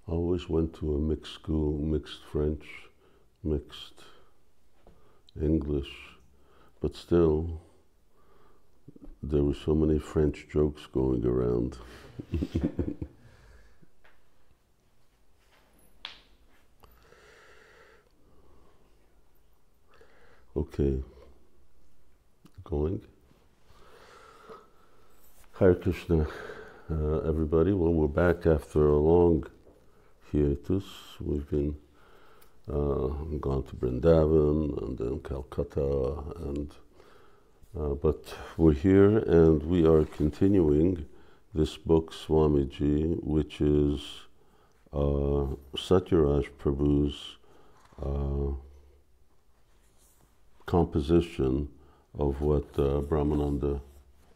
I always went to a mixed school, mixed French, mixed English, but still, there were so many French jokes going around. Okay, going. Hare Krishna, everybody. Well, we're back after a long hiatus. We've been gone to Vrindavan and then Calcutta, and but we're here and we are continuing this book, Swamiji, which is Satyaraj Prabhu's composition of what Brahmananda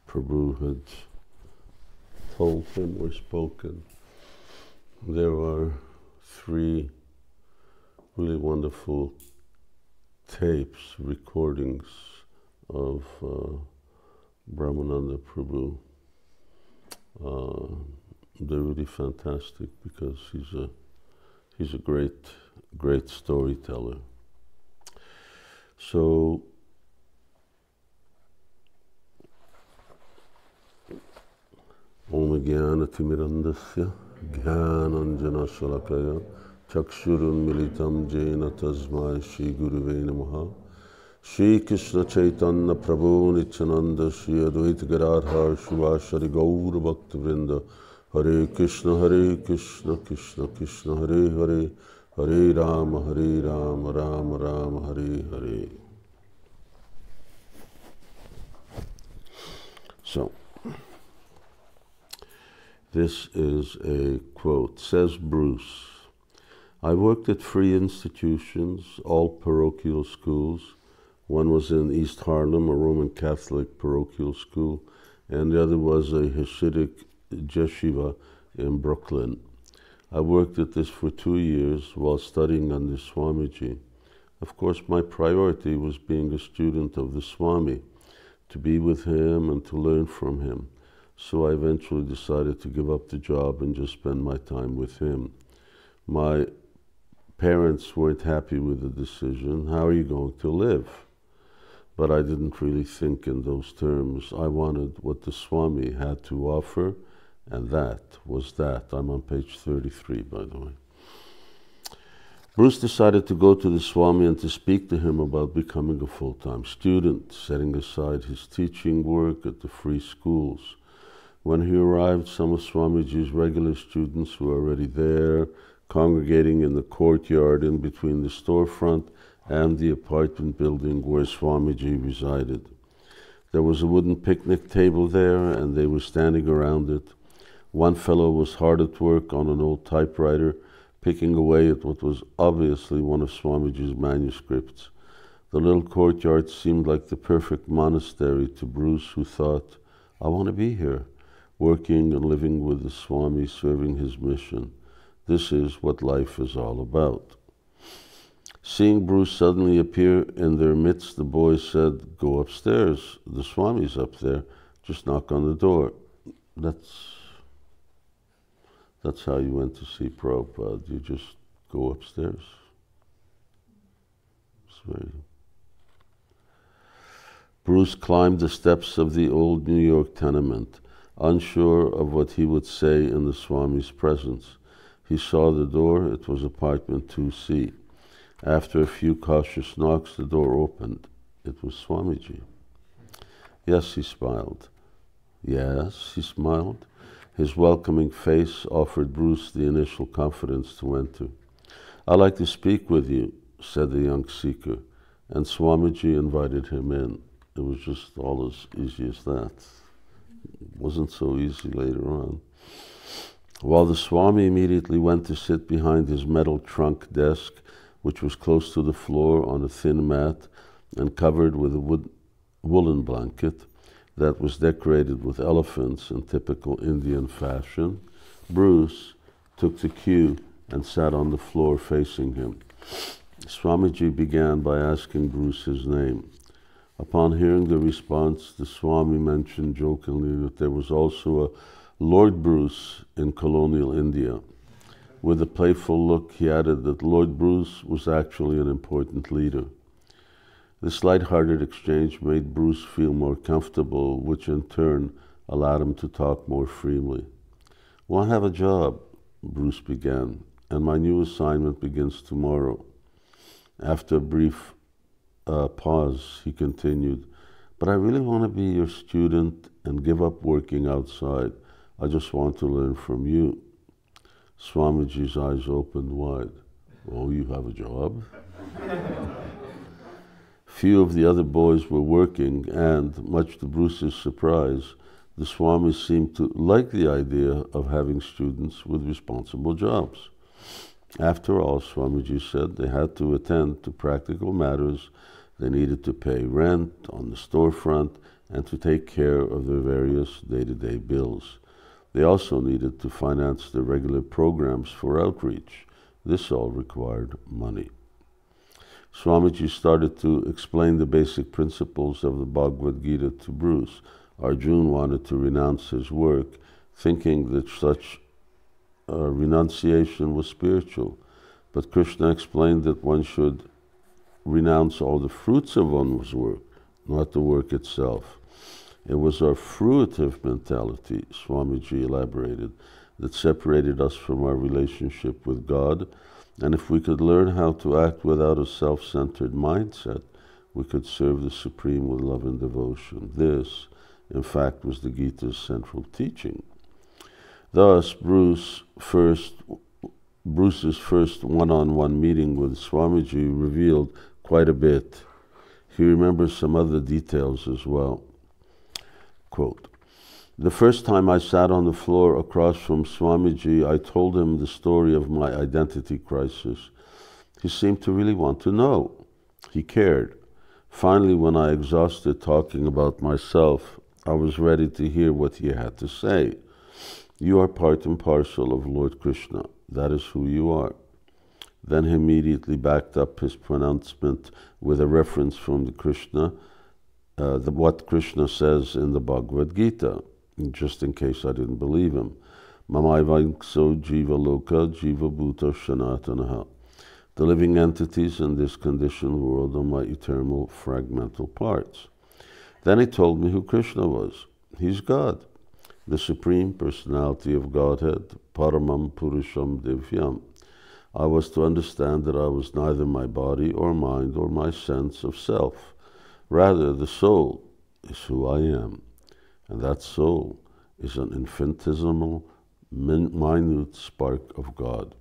Prabhu had told him or spoken. There are 3 really wonderful tapes, recordings of Brahmananda Prabhu. They're really fantastic because he's a great storyteller. So Om Jnana-timirandasya Jnananjana Shalakaya Chakshurun Militam Jena Tasmai Shri Guruve Namaha. Shri Krishna Chaitanya Prabhu Nityananda Shri Advaita Gadadhar Shivashari Gaura Bhakta Vrinda. Hare Krishna, Krishna Krishna, Hare Hare, Hare Rama, Rama Rama, Hare Hare. So, this is a quote. Says Bruce, I worked at 3 institutions, all parochial schools. One was in East Harlem, a Roman Catholic parochial school, and the other was a Hasidic yeshiva in Brooklyn. I worked at this for 2 years while studying under Swamiji. Of course, my priority was being a student of the Swami, to be with him and to learn from him. So I eventually decided to give up the job and just spend my time with him. My parents weren't happy with the decision. How are you going to live? But I didn't really think in those terms. I wanted what the Swami had to offer, and that was that. I'm on page 33, by the way. Bruce decided to go to the Swami and to speak to him about becoming a full-time student, setting aside his teaching work at the free schools. When he arrived, some of Swamiji's regular students were already there, congregating in the courtyard in between the storefront and the apartment building where Swamiji resided. There was a wooden picnic table there, and they were standing around it. One fellow was hard at work on an old typewriter, picking away at what was obviously one of Swamiji's manuscripts. The little courtyard seemed like the perfect monastery to Bruce, who thought, I want to be here, working and living with the Swami, serving his mission. This is what life is all about. Seeing Bruce suddenly appear in their midst, the boys said, go upstairs. The Swami's up there. Just knock on the door. That's how you went to see Prabhupada. You just go upstairs. Bruce climbed the steps of the old New York tenement, unsure of what he would say in the Swami's presence. He saw the door. It was apartment 2C. After a few cautious knocks, the door opened. It was Swamiji. Yes, he smiled. Yes, he smiled. His welcoming face offered Bruce the initial confidence to enter. I'd like to speak with you, said the young seeker, and Swamiji invited him in. It was just all as easy as that. It wasn't so easy later on. While the Swami immediately went to sit behind his metal trunk desk, which was close to the floor on a thin mat and covered with a woolen blanket that was decorated with elephants in typical Indian fashion, Bruce took the cue and sat on the floor facing him. Swamiji began by asking Bruce his name. Upon hearing the response, the Swami mentioned jokingly that there was also a Lord Bruce in colonial India. With a playful look, he added that Lord Bruce was actually an important leader. This light-hearted exchange made Bruce feel more comfortable, which in turn allowed him to talk more freely. "Well, I have a job," Bruce began, "and my new assignment begins tomorrow." After a brief pause, he continued, "But I really want to be your student and give up working outside. I just want to learn from you." Swamiji's eyes opened wide. "Oh, you have a job?" Few of the other boys were working, and, much to Bruce's surprise, the Swamis seemed to like the idea of having students with responsible jobs. After all, Swamiji said, they had to attend to practical matters. They needed to pay rent on the storefront and to take care of their various day-to-day bills. They also needed to finance their regular programs for outreach. This all required money. Swamiji started to explain the basic principles of the Bhagavad Gita to Bruce. Arjuna wanted to renounce his work, thinking that such renunciation was spiritual. But Krishna explained that one should renounce all the fruits of one's work, not the work itself. It was our fruitive mentality, Swamiji elaborated, that separated us from our relationship with God. And if we could learn how to act without a self-centered mindset, we could serve the Supreme with love and devotion. This, in fact, was the Gita's central teaching. Thus, Bruce's first one-on-one meeting with Swamiji revealed quite a bit. He remembers some other details as well. Quote, "The first time I sat on the floor across from Swamiji, I told him the story of my identity crisis. He seemed to really want to know. He cared. Finally, when I exhausted talking about myself, I was ready to hear what he had to say. You are part and parcel of Lord Krishna. That is who you are." Then he immediately backed up his pronouncement with a reference from what Krishna says in the Bhagavad Gita, just in case I didn't believe him. "Mamaivankso jiva loka jiva bhuta shanatanaha." The living entities in this conditioned world are my eternal fragmental parts. Then he told me who Krishna was. He's God, the Supreme Personality of Godhead, Paramam Purusham Divyam. I was to understand that I was neither my body or mind or my sense of self. Rather, the soul is who I am, and that soul is an infinitesimal, minute spark of God.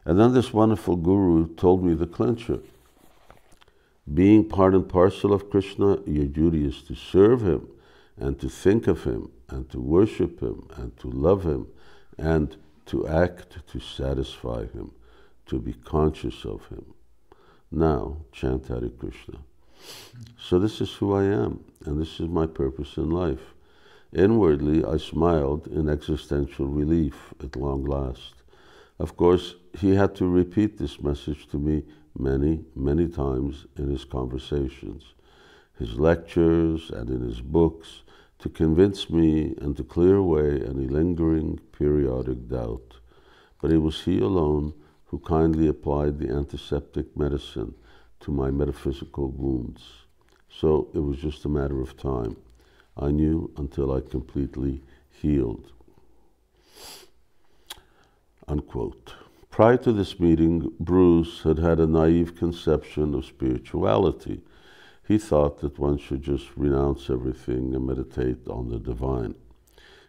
And then this wonderful guru told me the clincher. Being part and parcel of Krishna, your duty is to serve him, and to think of him, and to worship him, and to love him, and to act to satisfy him, to be conscious of him. Now, chant Hare Krishna. So this is who I am, and this is my purpose in life. Inwardly, I smiled in existential relief at long last. Of course, he had to repeat this message to me many, many times in his conversations, his lectures, and in his books, to convince me and to clear away any lingering periodic doubt. But it was he alone who kindly applied the antiseptic medicine to my metaphysical wounds. So it was just a matter of time. I knew until I completely healed. Unquote. Prior to this meeting, Bruce had had a naive conception of spirituality. He thought that one should just renounce everything and meditate on the divine.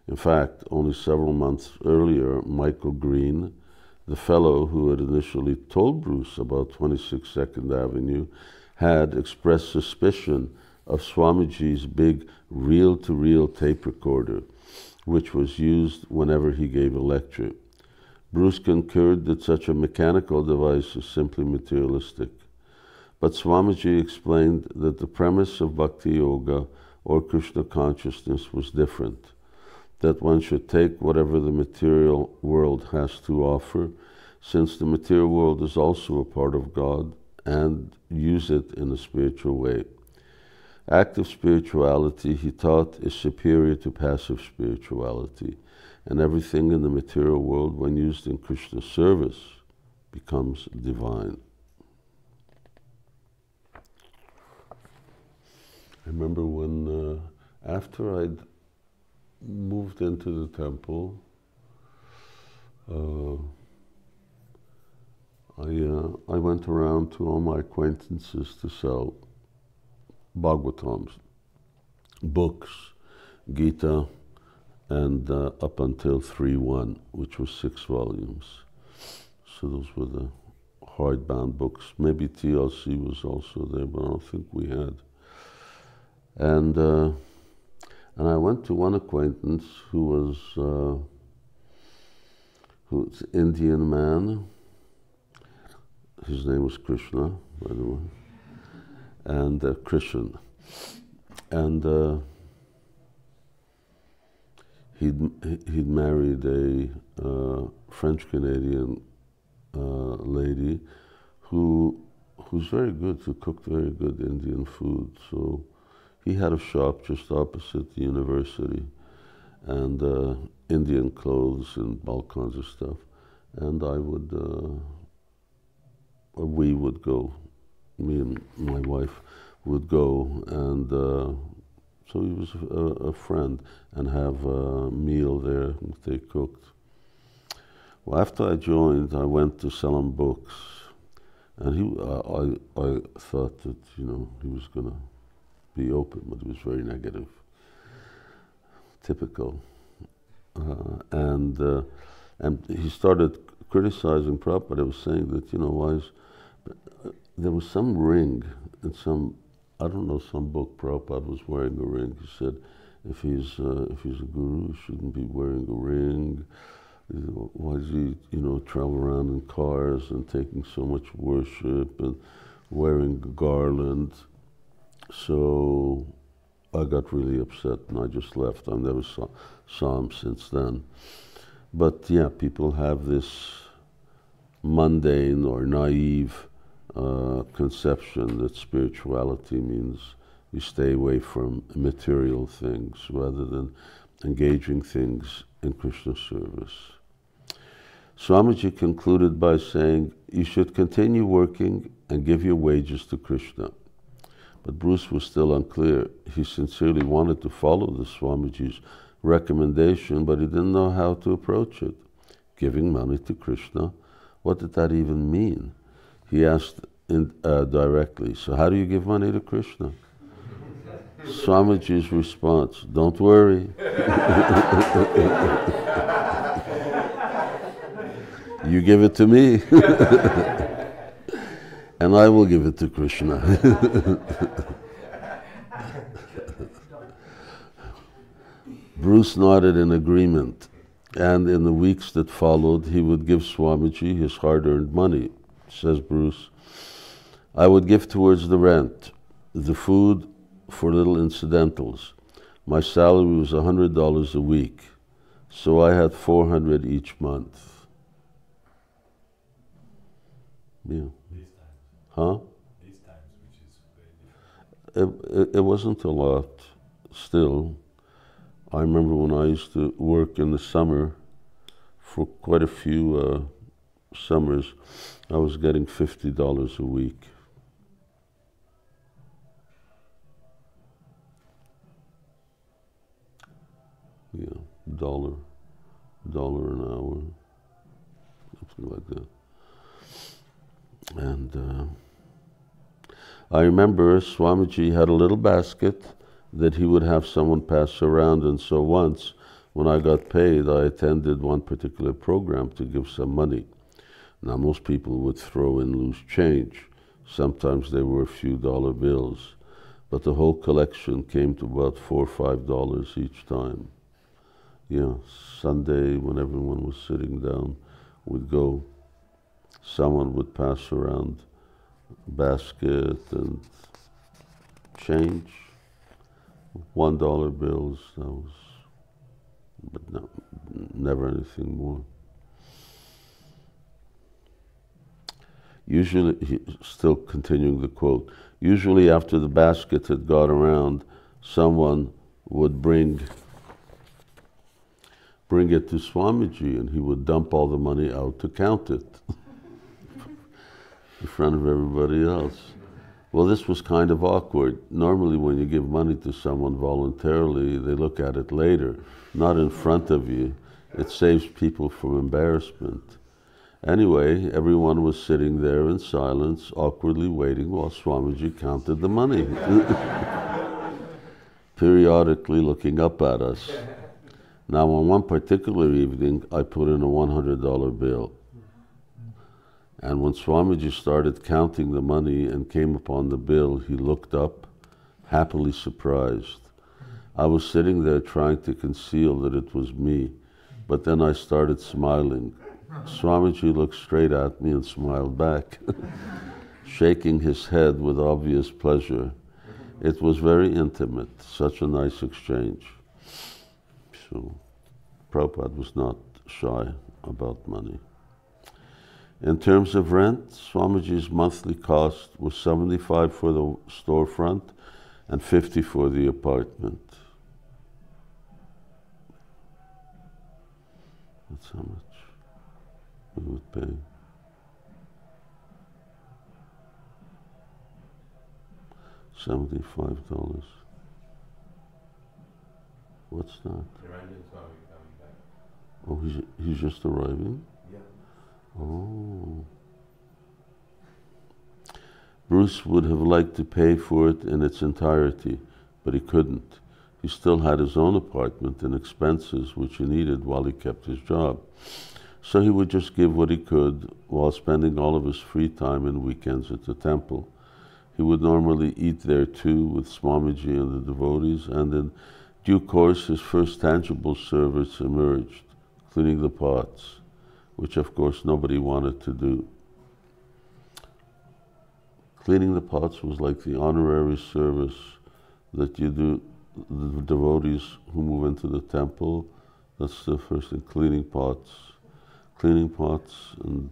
In fact, only several months earlier, Michael Green, the fellow who had initially told Bruce about 26 2nd Avenue, had expressed suspicion of Swamiji's big reel-to-reel tape recorder, which was used whenever he gave a lecture. Bruce concurred that such a mechanical device is simply materialistic. But Swamiji explained that the premise of Bhakti Yoga or Krishna consciousness was different, that one should take whatever the material world has to offer, since the material world is also a part of God, and use it in a spiritual way. Active spirituality, he taught, is superior to passive spirituality, and everything in the material world, when used in Krishna's service, becomes divine. I remember when, after I'd moved into the temple, I went around to all my acquaintances to sell Bhagavatams, books, Gita, and up until 3.1, which was 6 volumes. So those were the hardbound books. Maybe TLC was also there, but I don't think we had. And I went to one acquaintance who was who's an Indian man. His name was Krishna, by the way, and Christian. And he'd married a French-Canadian lady who's very good, who cooked very good Indian food. So he had a shop just opposite the university, and Indian clothes and all kinds of stuff. And I would, or we would go, me and my wife would go, and so he was a friend, and have a meal there that they cooked. Well, after I joined, I went to sell him books, and I thought that, you know, he was going to be open, but he was very negative. Typical. And he started criticizing Prabhupada. He was saying that, you know, there was some ring in some, I don't know, some book Prabhupada was wearing a ring. He said, if he's a guru, he shouldn't be wearing a ring. Why does he, you know, travel around in cars and taking so much worship and wearing a garland? So I got really upset and I just left. I never saw him since then. But yeah, people have this mundane or naive conception that spirituality means you stay away from material things rather than engaging things in Krishna's service. Swamiji concluded by saying, you should continue working and give your wages to Krishna. But Bruce was still unclear. He sincerely wanted to follow the Swamiji's recommendation, but he didn't know how to approach it. Giving money to Krishna, what did that even mean? He asked directly, so how do you give money to Krishna? Swamiji's response, don't worry. You give it to me, and I will give it to Krishna. Bruce nodded in agreement, and in the weeks that followed, he would give Swamiji his hard-earned money. Says Bruce, I would give towards the rent, the food for little incidentals. My salary was $100 a week, so I had $400 each month. Yeah. These times. Huh? These times, which is very different. It wasn't a lot, still. I remember when I used to work in the summer, for quite a few summers, I was getting $50 a week. Yeah, dollar an hour, something like that. And I remember Swamiji had a little basket that he would have someone pass around, and so once, when I got paid, I attended one particular program to give some money. Now, most people would throw in loose change. Sometimes they were a few dollar bills, but the whole collection came to about $4 or $5 each time. Yeah, Sunday, when everyone was sitting down, we'd go. Someone would pass around a basket and change, $1 bills. That was, but no, never anything more. Usually, still continuing the quote, usually after the basket had gone around, someone would bring bring it to Swamiji, and he would dump all the money out to count it in front of everybody else. Well, this was kind of awkward. Normally when you give money to someone voluntarily, they look at it later, not in front of you. It saves people from embarrassment. Anyway, everyone was sitting there in silence, awkwardly waiting while Swamiji counted the money, periodically looking up at us. Now, on one particular evening, I put in a $100 bill. And when Swamiji started counting the money and came upon the bill, he looked up, happily surprised. I was sitting there trying to conceal that it was me, but then I started smiling. Swamiji looked straight at me and smiled back, shaking his head with obvious pleasure. It was very intimate, such a nice exchange. So, Prabhupada was not shy about money. In terms of rent, Swamiji's monthly cost was $75 for the storefront and $50 for the apartment. That's how much we would pay. $75. What's that? Oh, he's just arriving? Yeah. Oh. Bruce would have liked to pay for it in its entirety, but he couldn't. He still had his own apartment and expenses which he needed while he kept his job. So he would just give what he could while spending all of his free time and weekends at the temple. He would normally eat there too with Swamiji and the devotees, and in due course his first tangible service emerged, cleaning the pots, which of course nobody wanted to do. Cleaning the pots was like the honorary service that you do the devotees who move into the temple. That's the first thing, cleaning pots and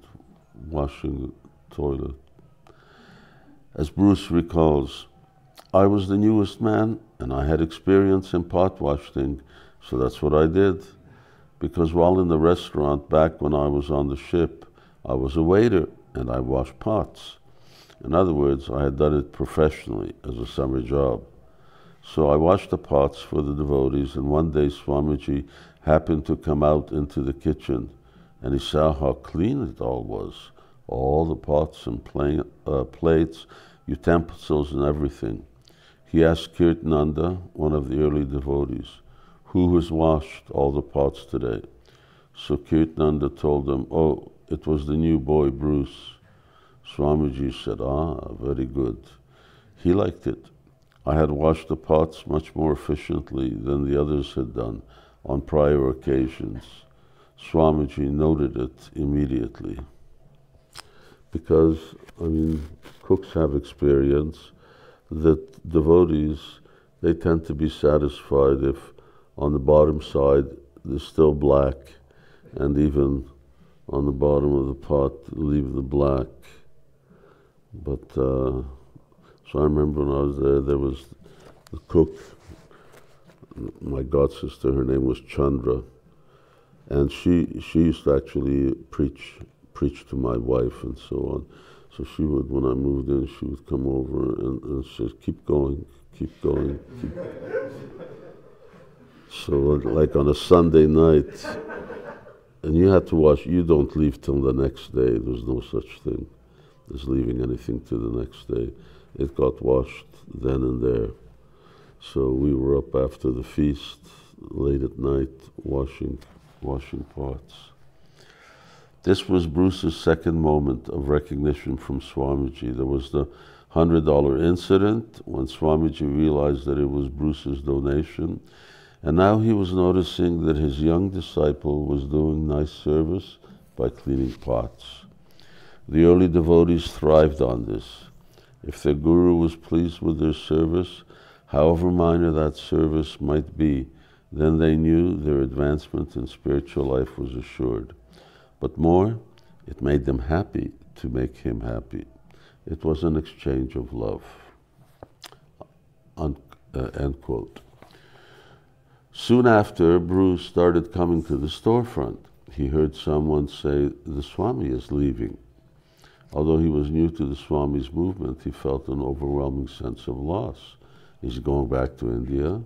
washing the toilet. As Bruce recalls, I was the newest man and I had experience in pot washing, so that's what I did. Because while in the restaurant back when I was on the ship, I was a waiter and I washed pots. In other words, I had done it professionally as a summer job. So I washed the pots for the devotees, and one day Swamiji happened to come out into the kitchen, and he saw how clean it all was. All the pots and plates, utensils and everything. He asked Kirtananda, one of the early devotees, who has washed all the pots today? So Kirtananda told him, oh, it was the new boy, Bruce. Swamiji said, ah, very good. He liked it. I had washed the pots much more efficiently than the others had done on prior occasions. Swamiji noted it immediately. Because, I mean, cooks have experience that devotees, they tend to be satisfied if on the bottom side there's still black, and even on the bottom of the pot leave the black. But so I remember when I was there was the cook, my godsister, her name was Chandra, and she used to actually preach to my wife and so on. So she would, when I moved in, she would come over and say, keep going. So like on a Sunday night, and you had to wash, you don't leave till the next day. There's no such thing as leaving anything to the next day. It got washed then and there. So we were up after the feast, late at night, washing pots. This was Bruce's second moment of recognition from Swamiji. There was the $100 incident when Swamiji realized that it was Bruce's donation, and now he was noticing that his young disciple was doing nice service by cleaning pots. The early devotees thrived on this. If their guru was pleased with their service, however minor that service might be, then they knew their advancement in spiritual life was assured. But more, it made them happy to make him happy. It was an exchange of love. End quote. Soon after, Bruce started coming to the storefront. He heard someone say, "The Swami is leaving." Although he was new to the Swami's movement, he felt an overwhelming sense of loss. He's going back to India.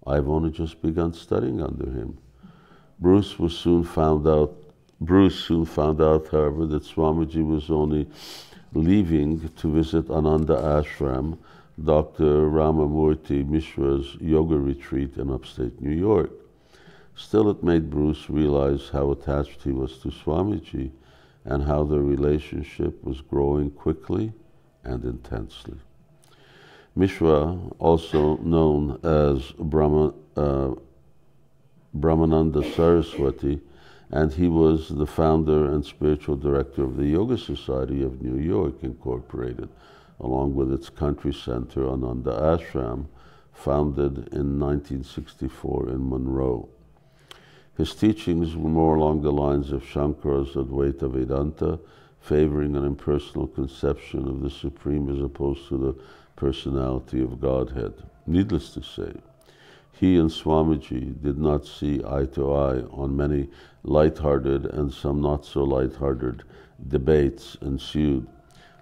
I've only just begun studying under him. Bruce soon found out, however, that Swamiji was only leaving to visit Ananda Ashram, Dr. Ramamurti Mishra's yoga retreat in upstate New York. Still, it made Bruce realize how attached he was to Swamiji and how their relationship was growing quickly and intensely. Mishra, also known as Brahmananda Saraswati, and he was the founder and spiritual director of the Yoga Society of New York, Incorporated, along with its country center, Ananda Ashram, founded in 1964 in Monroe. His teachings were more along the lines of Shankara's Advaita Vedanta, favoring an impersonal conception of the Supreme as opposed to the personality of Godhead. Needless to say, he and Swamiji did not see eye to eye on many light-hearted and some not so light-hearted debates ensued,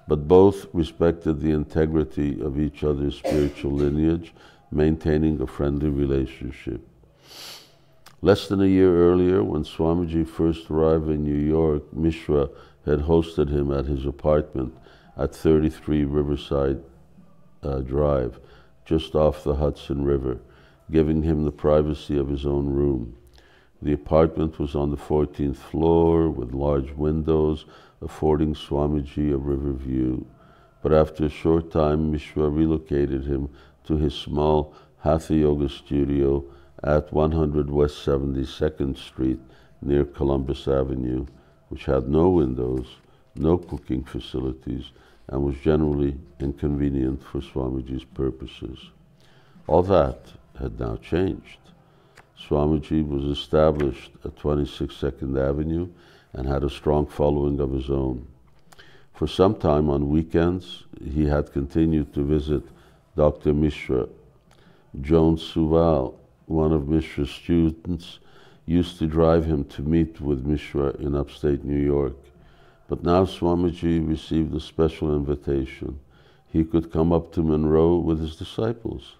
but both respected the integrity of each other's spiritual lineage, maintaining a friendly relationship. Less than a year earlier, when Swamiji first arrived in New York, Mishra had hosted him at his apartment at 33 Riverside Drive, just off the Hudson River, giving him the privacy of his own room. The apartment was on the 14th floor with large windows affording Swamiji a river view. But after a short time, Mishra relocated him to his small Hatha Yoga studio at 100 West 72nd Street near Columbus Avenue, which had no windows, no cooking facilities, and was generally inconvenient for Swamiji's purposes. All that had now changed. Swamiji was established at 26 2nd Avenue and had a strong following of his own. For some time on weekends, he had continued to visit Dr. Mishra. Joan Suval, one of Mishra's students, used to drive him to meet with Mishra in upstate New York. But now Swamiji received a special invitation. He could come up to Monroe with his disciples.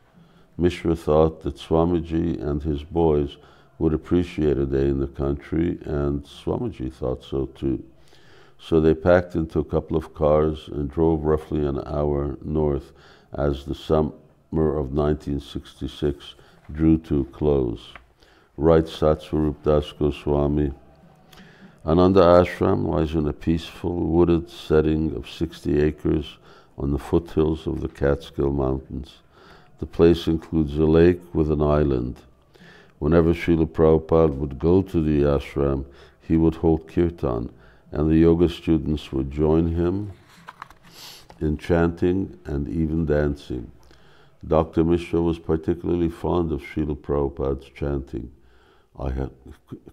Mishra thought that Swamiji and his boys would appreciate a day in the country, and Swamiji thought so too. So they packed into a couple of cars and drove roughly an hour north as the summer of 1966 drew to a close. Right, Satsvarup Das Goswami. Ananda Ashram lies in a peaceful, wooded setting of 60 acres on the foothills of the Catskill Mountains. The place includes a lake with an island. Whenever Srila Prabhupada would go to the ashram, he would hold kirtan, and the yoga students would join him in chanting and even dancing. Dr. Mishra was particularly fond of Srila Prabhupada's chanting.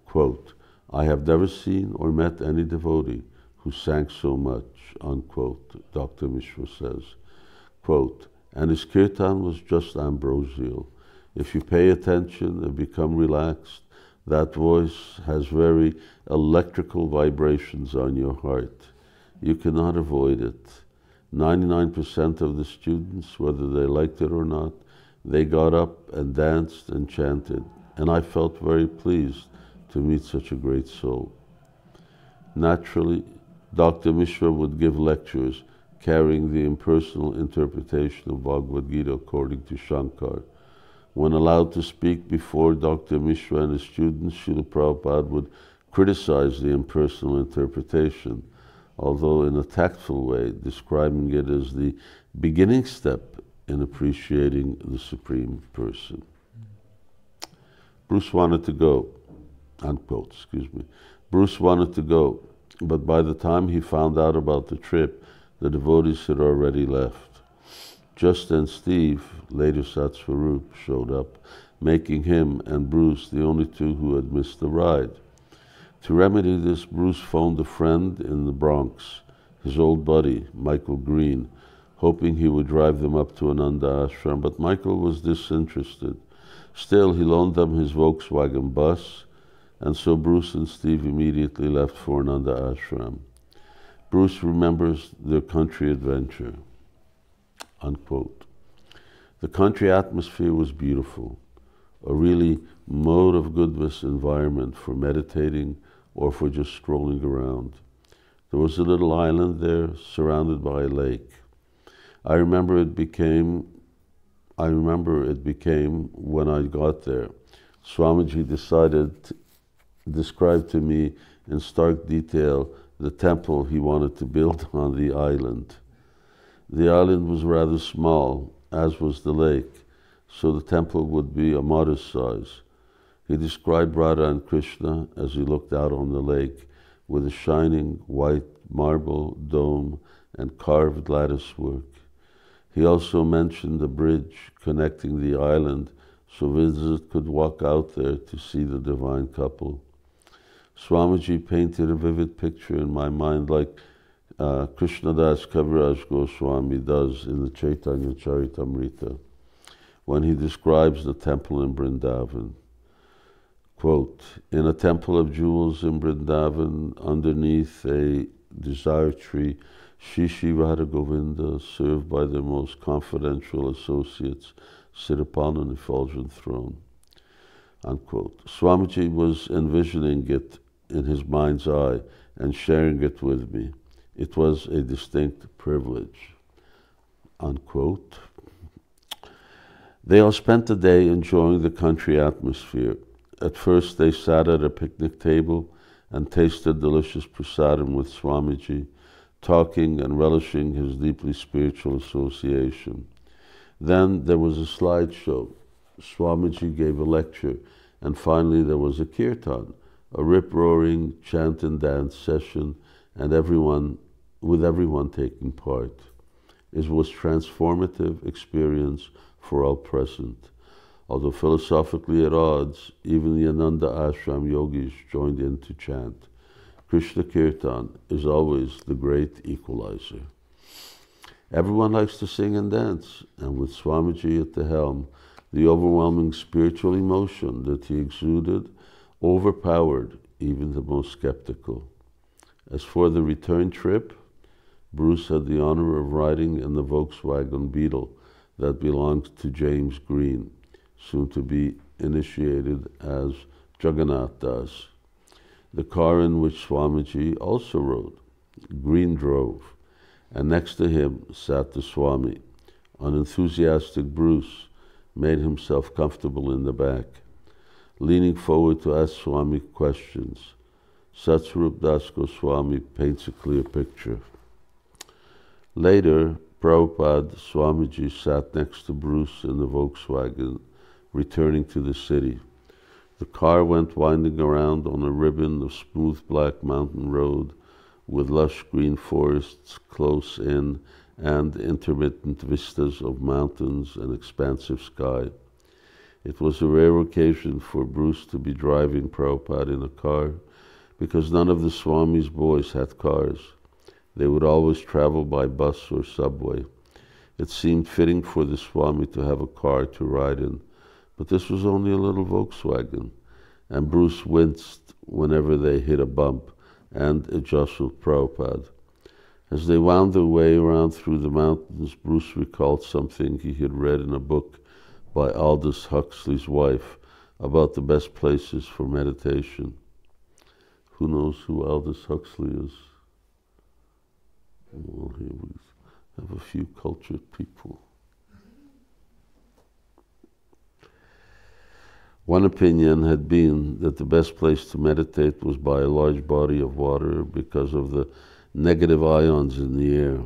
Quote, "I have never seen or met any devotee who sang so much," unquote, Dr. Mishra says. Quote, "And his kirtan was just ambrosial. If you pay attention and become relaxed, that voice has very electrical vibrations on your heart. You cannot avoid it. 99% of the students, whether they liked it or not, they got up and danced and chanted, and I felt very pleased to meet such a great soul." Naturally, Dr. Mishra would give lectures carrying the impersonal interpretation of Bhagavad Gita according to Shankar. When allowed to speak before Dr. Mishra and his students, Srila Prabhupada would criticize the impersonal interpretation, although in a tactful way, describing it as the beginning step in appreciating the Supreme Person. Bruce wanted to go, unquote, Bruce wanted to go, but by the time he found out about the trip, the devotees had already left. Just then Steve, later Satsvarup, showed up, making him and Bruce the only two who had missed the ride. To remedy this, Bruce phoned a friend in the Bronx, his old buddy, Michael Green, hoping he would drive them up to Ananda Ashram, but Michael was disinterested. Still, he loaned them his Volkswagen bus, and so Bruce and Steve immediately left for Nanda Ashram. Bruce remembers their country adventure, unquote. The country atmosphere was beautiful, a really mode of goodness environment for meditating or for just strolling around. There was a little island there surrounded by a lake. I remember it became when I got there. Swamiji described to me in stark detail the temple he wanted to build on the island. The island was rather small, as was the lake, so the temple would be a modest size. He described Radha and Krishna as he looked out on the lake with a shining white marble dome and carved lattice work. He also mentioned a bridge connecting the island so visitors could walk out there to see the divine couple. Swamiji painted a vivid picture in my mind like Krishnadas Kaviraj Goswami does in the Chaitanya Charitamrita when he describes the temple in Vrindavan. Quote, in a temple of jewels in Vrindavan, underneath a desire tree, Shishi Radha Govinda, served by their most confidential associates, sit upon an effulgent throne. Unquote. Swamiji was envisioning it in his mind's eye and sharing it with me. It was a distinct privilege. Unquote. They all spent the day enjoying the country atmosphere. At first they sat at a picnic table and tasted delicious prasadam with Swamiji, talking and relishing his deeply spiritual association. Then there was a slideshow. Swamiji gave a lecture, and finally there was a kirtan, a rip-roaring chant and dance session, and everyone taking part. It was a transformative experience for all present. Although philosophically at odds, even the Ananda Ashram yogis joined in to chant. Krishna Kirtan is always the great equalizer. Everyone likes to sing and dance, and with Swamiji at the helm, the overwhelming spiritual emotion that he exuded overpowered even the most skeptical. As for the return trip, Bruce had the honor of riding in the Volkswagen Beetle that belonged to James Green, soon to be initiated as Jagannath Das. The car in which Swamiji also rode. Green drove, and next to him sat the Swami. Unenthusiastic Bruce made himself comfortable in the back, leaning forward to ask Swami questions. Satsvarup Das Goswami paints a clear picture. Later, Prabhupada Swamiji sat next to Bruce in the Volkswagen, returning to the city. The car went winding around on a ribbon of smooth black mountain road with lush green forests close in and intermittent vistas of mountains and expansive sky. It was a rare occasion for Bruce to be driving Prabhupada in a car because none of the Swami's boys had cars. They would always travel by bus or subway. It seemed fitting for the Swami to have a car to ride in, but this was only a little Volkswagen, and Bruce winced whenever they hit a bump and it jostled Prabhupada. As they wound their way around through the mountains, Bruce recalled something he had read in a book by Aldous Huxley's wife about the best places for meditation. Who knows who Aldous Huxley is? Well, here we have a few cultured people. One opinion had been that the best place to meditate was by a large body of water because of the negative ions in the air.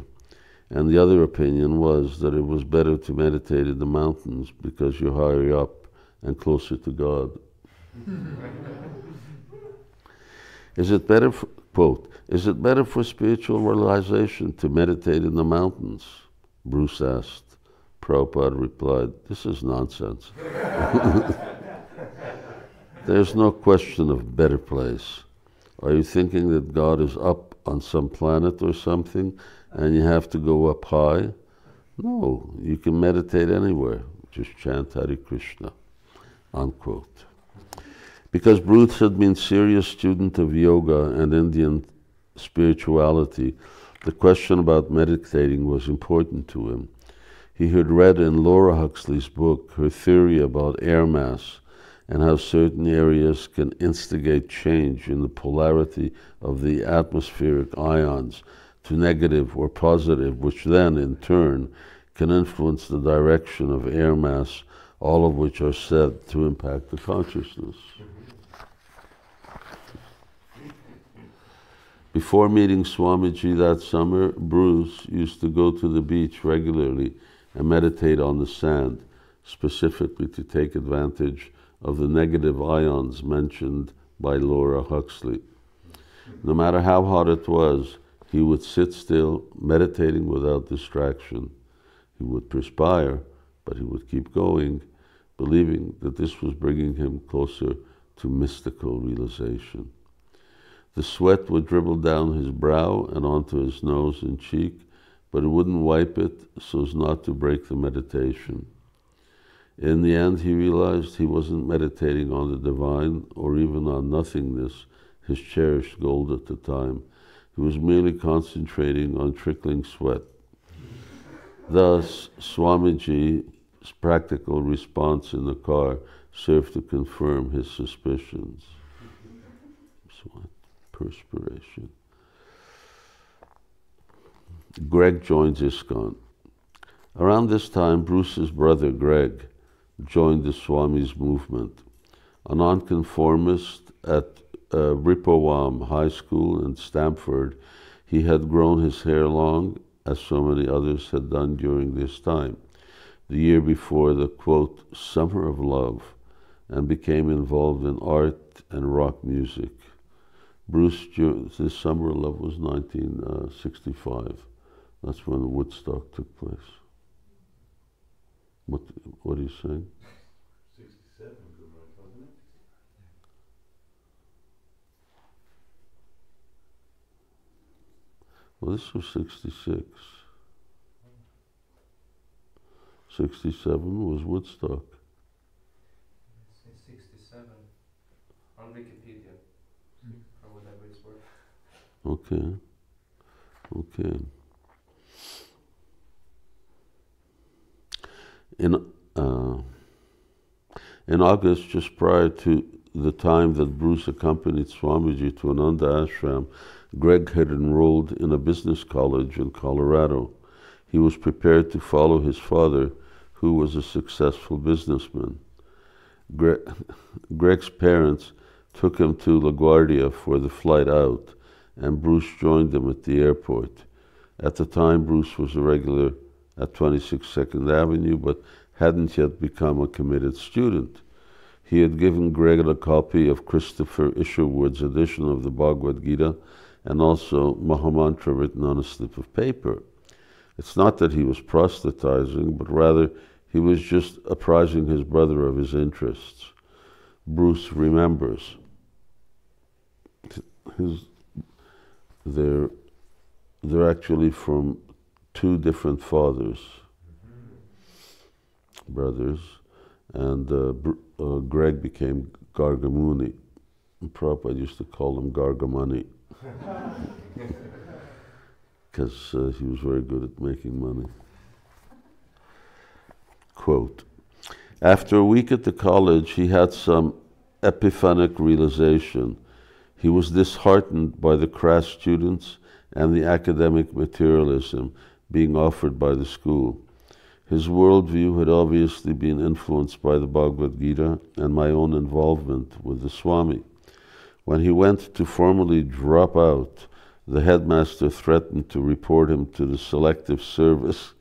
And the other opinion was that it was better to meditate in the mountains because you're higher up and closer to God. Is it better for, quote, is it better for spiritual realization to meditate in the mountains? Bruce asked. Prabhupada replied, this is nonsense. There's no question of better place. Are you thinking that God is up on some planet or something and you have to go up high? No, you can meditate anywhere. Just chant Hare Krishna. unquote. Because Bruce had been a serious student of yoga and Indian spirituality, the question about meditating was important to him. He had read in Laura Huxley's book her theory about air mass and how certain areas can instigate change in the polarity of the atmospheric ions to negative or positive, which then, in turn, can influence the direction of air mass, all of which are said to impact the consciousness. Before meeting Swamiji that summer, Bruce used to go to the beach regularly and meditate on the sand, specifically to take advantage of the negative ions mentioned by Laura Huxley. No matter how hot it was, he would sit still, meditating without distraction. He would perspire, but he would keep going, believing that this was bringing him closer to mystical realization. The sweat would dribble down his brow and onto his nose and cheek, but it wouldn't wipe it so as not to break the meditation. In the end, he realized he wasn't meditating on the divine or even on nothingness, his cherished goal at the time. He was merely concentrating on trickling sweat. Thus, Swamiji's practical response in the car served to confirm his suspicions. Sweat, perspiration. Greg joins ISKCON. Around this time, Bruce's brother Greg joined the Swami's movement. A nonconformist at Ripowam High School in Stamford, he had grown his hair long, as so many others had done during this time, the year before the, quote, Summer of Love, and became involved in art and rock music. Bruce, this Summer of Love was 1965. That's when Woodstock took place. What are you saying? 67, wasn't it? Well, this was 66. 67 was Woodstock. It's 67 on Wikipedia, or whatever it's worth. Okay. Okay. In August, just prior to the time that Bruce accompanied Swamiji to Ananda Ashram, Greg had enrolled in a business college in Colorado. He was prepared to follow his father, who was a successful businessman. Greg's parents took him to LaGuardia for the flight out, and Bruce joined them at the airport. At the time, Bruce was a regular at 26 Second Avenue, but hadn't yet become a committed student. He had given Greg a copy of Christopher Isherwood's edition of the Bhagavad Gita and also Mahamantra written on a slip of paper. It's not that he was proselytizing, but rather he was just apprising his brother of his interests. Bruce remembers. They're actually from two different fathers, brothers, and Greg became Gargamuni. And Prabhupada used to call him Gargamuni because he was very good at making money. Quote, after a week at the college, he had some epiphanic realization. He was disheartened by the crass students and the academic materialism being offered by the school. His worldview had obviously been influenced by the Bhagavad Gita and my own involvement with the Swami. When he went to formally drop out, the headmaster threatened to report him to the selective service,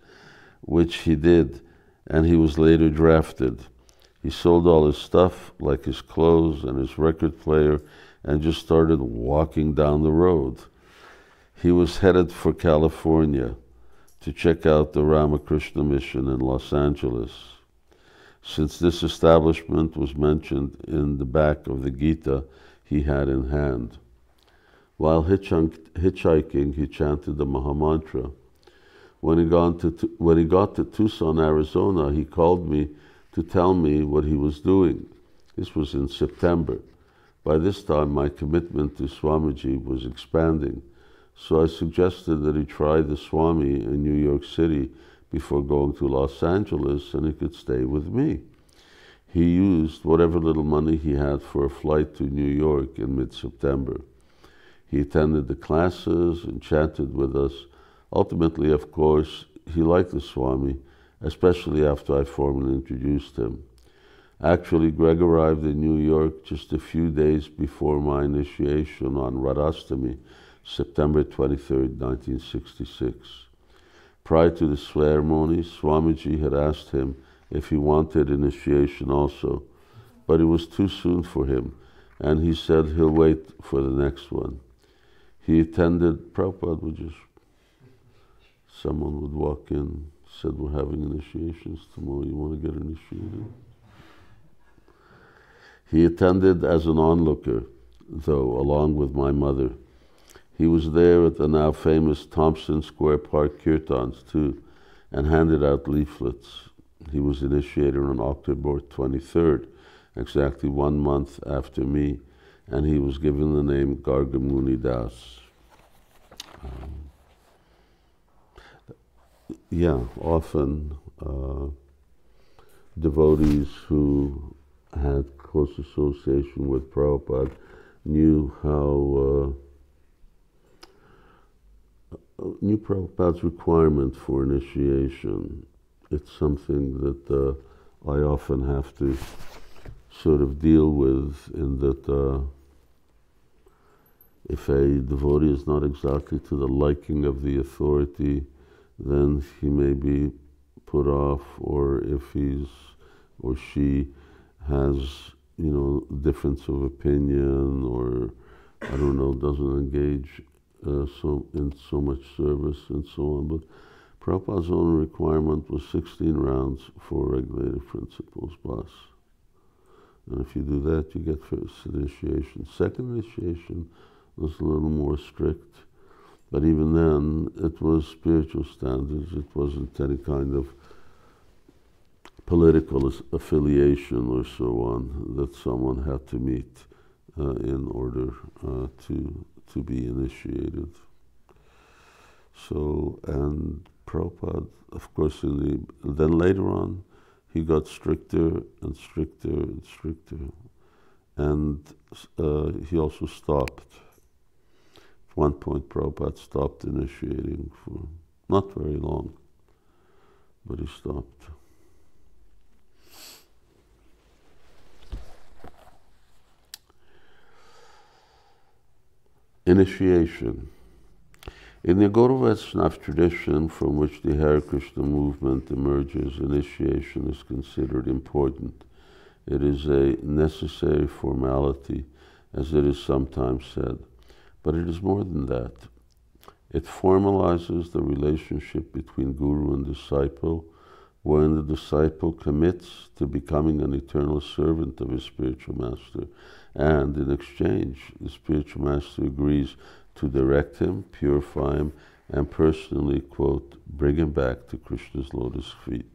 which he did, and he was later drafted. He sold all his stuff, like his clothes and his record player, and just started walking down the road. He was headed for California to check out the Ramakrishna Mission in Los Angeles. Since this establishment was mentioned in the back of the Gita he had in hand. While hitchhiking, he chanted the Mahamantra. When he got to Tucson, Arizona, he called me to tell me what he was doing. This was in September. By this time, my commitment to Swamiji was expanding, so I suggested that he try the Swami in New York City before going to Los Angeles, and he could stay with me. He used whatever little money he had for a flight to New York in mid-September. He attended the classes and chatted with us. Ultimately, of course, he liked the Swami, especially after I formally introduced him. Actually, Greg arrived in New York just a few days before my initiation on Radhastami, September 23, 1966. Prior to the ceremony, Swamiji had asked him if he wanted initiation also, but it was too soon for him, and he said he'll wait for the next one. He attended, Prabhupada would just, someone would walk in, said, we're having initiations tomorrow, you want to get initiated? He attended as an onlooker, though, along with my mother. He was there at the now famous Thompson Square Park Kirtans too, and handed out leaflets. He was initiated on October 23rd, exactly 1 month after me, and he was given the name Gargamuni Das. Often devotees who had close association with Prabhupada knew Prabhupada's requirement for initiation. It's something that I often have to sort of deal with, in that if a devotee is not exactly to the liking of the authority, then he may be put off, or if he's or she has, difference of opinion, or, I don't know, doesn't engage in so much service and so on. But Prabhupada's own requirement was 16 rounds for regulative principles, boss. And if you do that, you get first initiation. Second initiation was a little more strict, but even then, it was spiritual standards. It wasn't any kind of political affiliation or so on that someone had to meet in order to be initiated. So, and Prabhupada, of course, then later on, he got stricter and stricter and stricter, and he also stopped. At one point, Prabhupada stopped initiating for not very long, but he stopped. Initiation. In the Gauraveshnava tradition from which the Hare Krishna movement emerges, initiation is considered important. It is a necessary formality, as it is sometimes said, but it is more than that. It formalizes the relationship between guru and disciple, wherein the disciple commits to becoming an eternal servant of his spiritual master, and in exchange, the spiritual master agrees to direct him, purify him, and personally, quote, bring him back to Krishna's lotus feet,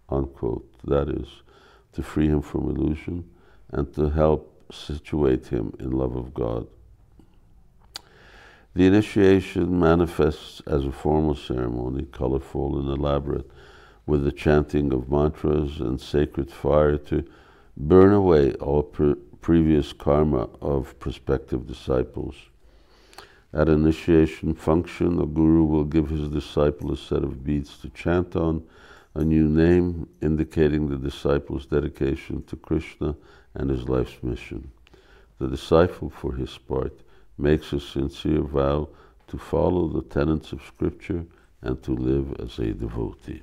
unquote. That is, to free him from illusion and to help situate him in love of God. The initiation manifests as a formal ceremony, colorful and elaborate, with the chanting of mantras and sacred fire to burn away all previous karma of prospective disciples. At initiation function, a guru will give his disciple a set of beads to chant on, a new name indicating the disciple's dedication to Krishna and his life's mission. The disciple, for his part, makes a sincere vow to follow the tenets of scripture and to live as a devotee.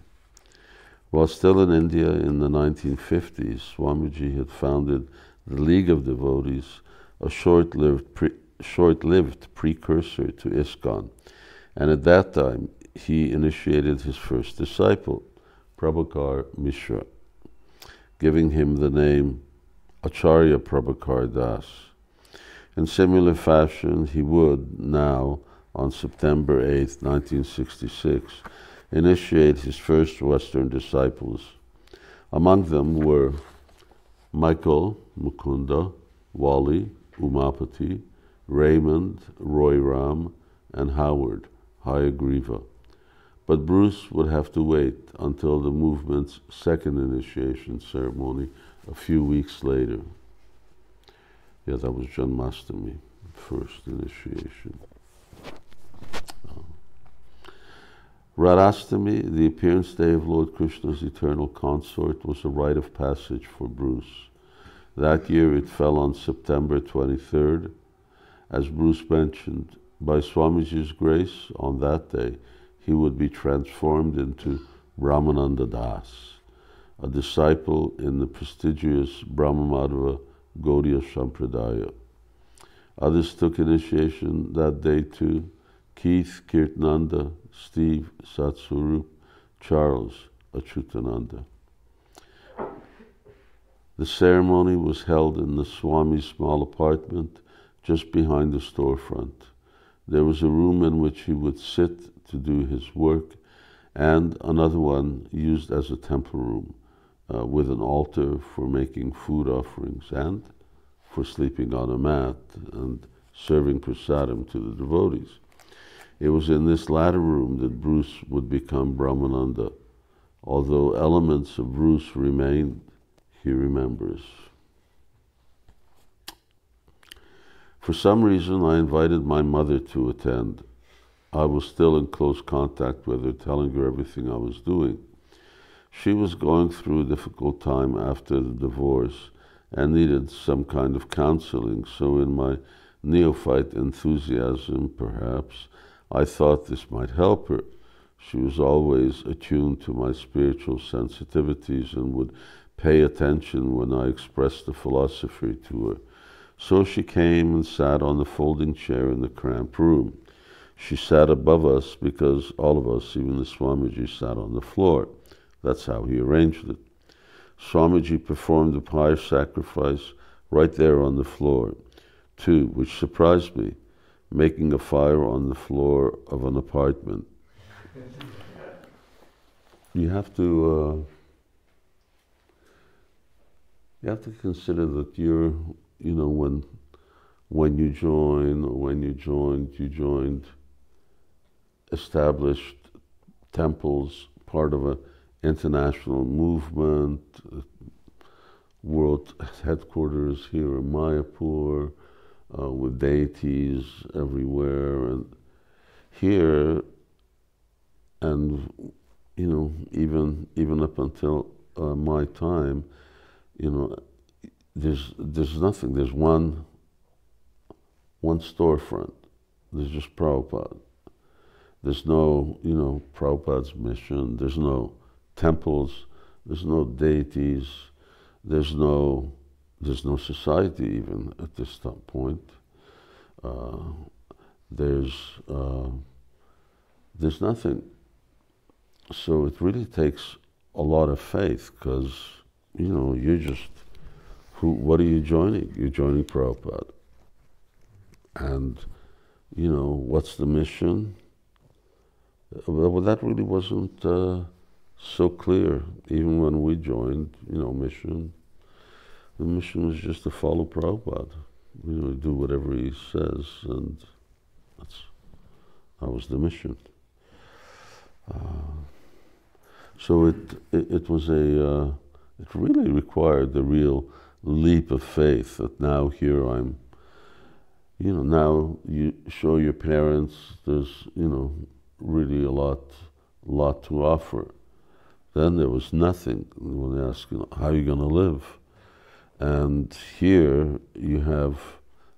While still in India in the 1950s, Swamiji had founded the League of Devotees, a short-lived precursor to ISKCON, and at that time he initiated his first disciple, Prabhakar Mishra, giving him the name Acharya Prabhakar Das. In similar fashion, he would now, on September 8, 1966, initiate his first Western disciples. Among them were Michael, Mukunda, Wally, Umapati, Raymond, Royram, and Howard, Hayagriva. But Bruce would have to wait until the movement's second initiation ceremony a few weeks later. Yeah, that was Janmashtami, first initiation. Radhastami, the appearance day of Lord Krishna's eternal consort, was a rite of passage for Bruce. That year it fell on September 23rd. As Bruce mentioned, by Swamiji's grace, on that day, he would be transformed into Brahmananda Das, a disciple in the prestigious Brahmamadhava Gaudiya Sampradaya. Others took initiation that day too: Keith, Kirtananda, Steve, Satsurup, Charles, Achutananda. The ceremony was held in the Swami's small apartment just behind the storefront. There was a room in which he would sit to do his work, and another one used as a temple room, with an altar for making food offerings and for sleeping on a mat and serving prasadam to the devotees. It was in this latter room that Bruce would become Brahmananda. Although elements of Bruce remained, he remembers. For some reason, I invited my mother to attend. I was still in close contact with her, telling her everything I was doing. She was going through a difficult time after the divorce and needed some kind of counseling, so in my neophyte enthusiasm, perhaps, I thought this might help her. She was always attuned to my spiritual sensitivities and would pay attention when I expressed the philosophy to her. So she came and sat on the folding chair in the cramped room. She sat above us because all of us, even the Swamiji, sat on the floor. That's how he arranged it. Swamiji performed the fire sacrifice right there on the floor, too, which surprised me, making a fire on the floor of an apartment. You have to consider that you're, when you join, or when you joined established temples, part of an international movement, world headquarters here in Mayapur, with deities everywhere, and here, and even up until my time, there's nothing. There's one storefront. There's just Prabhupada. There's no, Prabhupada's mission. There's no temples. There's no deities. There's no society even at this point. There's nothing. So it really takes a lot of faith, because you're just what are you joining? You're joining Prabhupada. And what's the mission? Well, that really wasn't so clear even when we joined. Mission. The mission was just to follow Prabhupada. Do whatever he says, and that was the mission. So it was it really required the real leap of faith that now here I'm, now you show your parents there's, really a lot to offer. Then there was nothing. When they ask, how are you going to live? And here you have,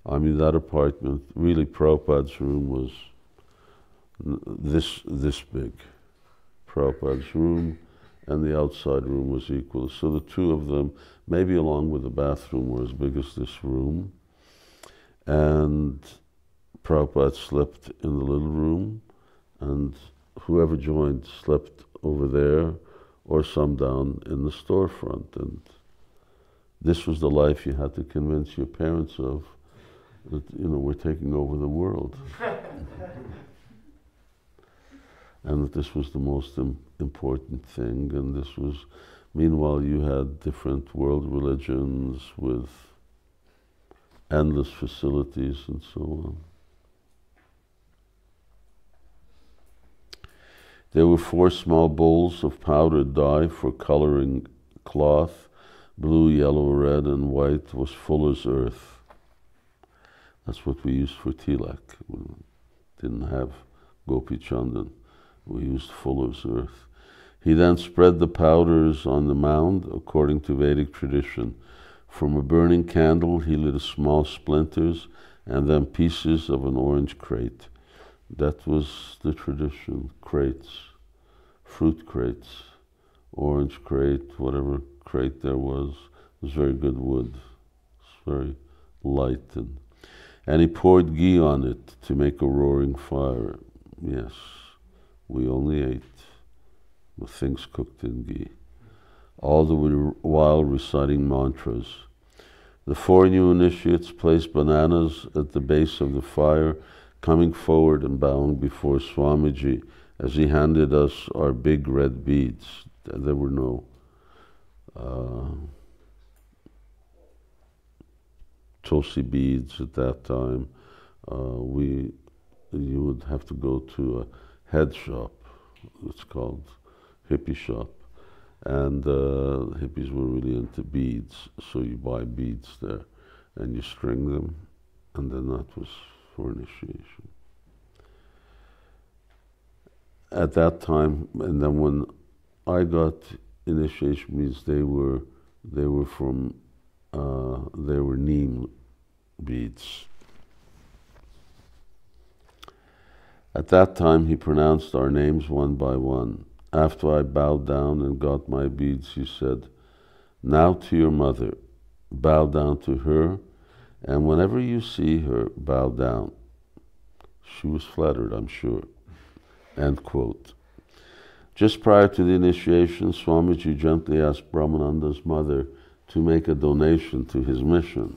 that apartment, really Prabhupada's room was this big. Prabhupada's room and the outside room was equal. So the two of them, maybe along with the bathroom, were as big as this room. And Prabhupada slept in the little room, and whoever joined slept over there, or some down in the storefront. And this was the life you had to convince your parents of, that, we're taking over the world. And that this was the most important thing, and this was Meanwhile, you had different world religions with endless facilities and so on. There were 4 small bowls of powdered dye for coloring cloth. Blue, yellow, red, and white was fuller's earth. That's what we used for tilak. We didn't have gopi chandan. We used fuller's earth. He then spread the powders on the mound according to Vedic tradition. From a burning candle, he lit small splinters and then pieces of an orange crate. That was the tradition. Crates, fruit crates, orange crate, whatever crate there was. It was very good wood. It's very light. And he poured ghee on it to make a roaring fire. Yes, we only ate with things cooked in ghee, all the while reciting mantras. The 4 new initiates placed bananas at the base of the fire, coming forward and bowing before Swamiji as he handed us our big red beads. There were no Tulsi beads at that time. You would have to go to a head shop, it's called hippie shop, and hippies were really into beads, so you buy beads there and you string them, and then that was for initiation. At that time, and then when I got initiation beads, they were neem beads. At that time, he pronounced our names one by one. After I bowed down and got my beads, he said, "Now to your mother, bow down to her, and whenever you see her, bow down." She was flattered, I'm sure. End quote. Just prior to the initiation, Swamiji gently asked Brahmananda's mother to make a donation to his mission.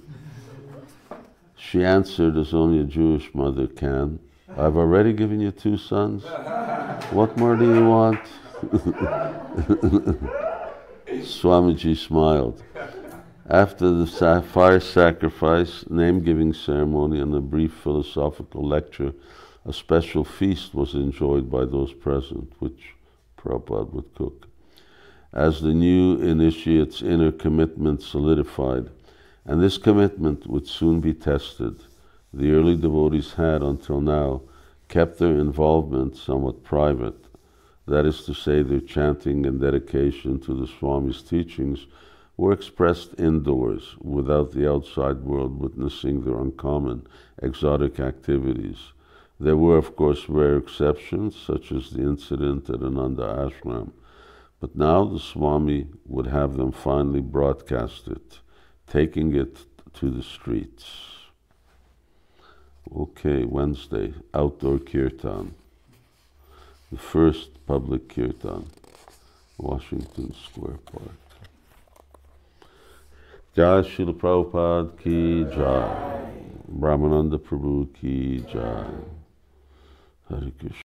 She answered as only a Jewish mother can, "I've already given you 2 sons. What more do you want?" Swamiji smiled. After the fire sacrifice, name-giving ceremony, and a brief philosophical lecture, a special feast was enjoyed by those present, which Prabhupada would cook. As the new initiate's inner commitment solidified, and this commitment would soon be tested, the early devotees had, until now, kept their involvement somewhat private. That is to say, their chanting and dedication to the Swami's teachings were expressed indoors, without the outside world witnessing their uncommon, exotic activities. There were, of course, rare exceptions, such as the incident at Ananda Ashram, but now the Swami would have them finally broadcast it, taking it to the streets. Okay, Wednesday, outdoor kirtan. The first public kirtan, Washington Square Park. Jai Srila Prabhupada ki jai. Brahmananda Prabhu ki jai. Hare Krishna.